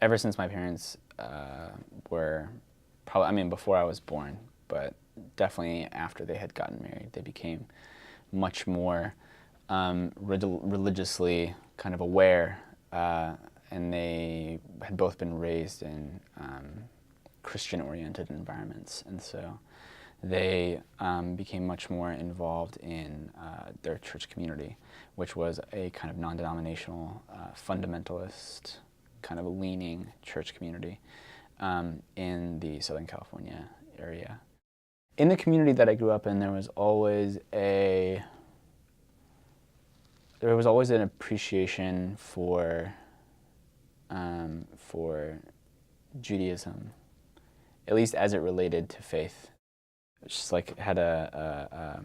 ever since my parents were probably, I mean, before I was born, but definitely after they had gotten married, they became much more religiously kind of aware, and they had both been raised in Christian-oriented environments, and so they became much more involved in their church community, which was a kind of non-denominational, fundamentalist, kind of leaning church community in the Southern California area. In the community that I grew up in, there was always an appreciation for Judaism, at least as it related to faith. It's just like had a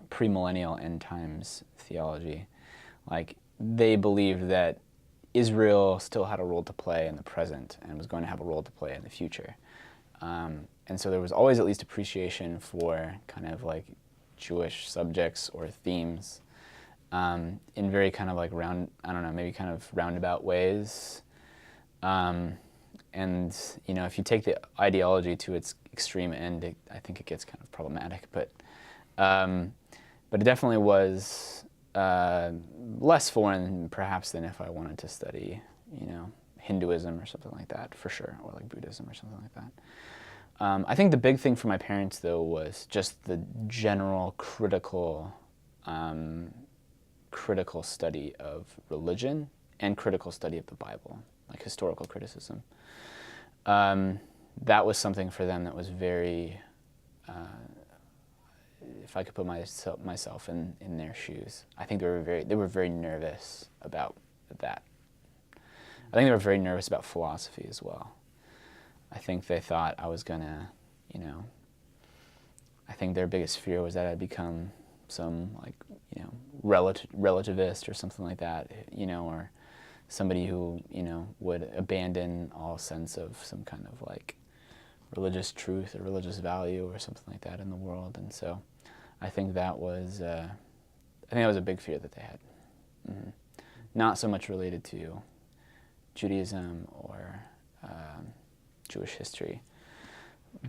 premillennial end times theology. Like they believed that Israel still had a role to play in the present and was going to have a role to play in the future. And so there was always at least appreciation for kind of like Jewish subjects or themes in very kind of like maybe kind of roundabout ways. And, you know, if you take the ideology to its extreme end, I think it gets kind of problematic. But it definitely was less foreign, perhaps, than if I wanted to study, you know, Hinduism or something like that, for sure, or like Buddhism or something like that. I think the big thing for my parents, though, was just the general critical study of religion and critical study of the Bible, like historical criticism. That was something for them that was very, if I could put myself in their shoes, I think they were very nervous about that. I think they were very nervous about philosophy as well. I think they thought I was gonna, you know, I think their biggest fear was that I'd become some, like, you know, relativist or something like that, you know, or somebody who, you know, would abandon all sense of some kind of like religious truth or religious value or something like that in the world. And so I think that was a big fear that they had. Mm-hmm. Not so much related to Judaism or Jewish history,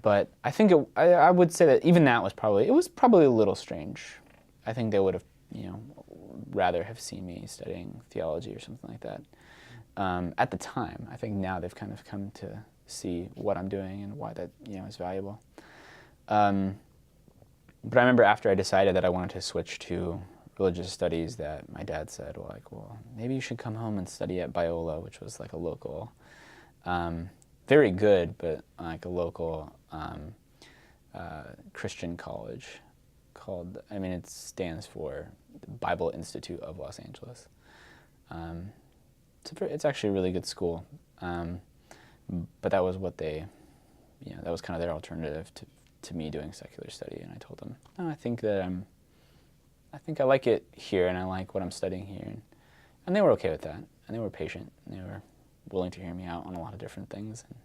but I think I would say that even that was probably a little strange. I think they would have, you know, rather have seen me studying theology or something like that. At the time, I think now they've kind of come to see what I'm doing and why that, you know, is valuable. But I remember after I decided that I wanted to switch to religious studies, that my dad said, well, maybe you should come home and study at Biola, which was like a local, very good, but like a local Christian college called, I mean, it stands for the Bible Institute of Los Angeles. It's actually a really good school, but that was what they, you know, that was kind of their alternative to me doing secular study. And I told them, no, I think I like it here, and I like what I'm studying here. And they were okay with that, and they were patient, and they were willing to hear me out on a lot of different things. And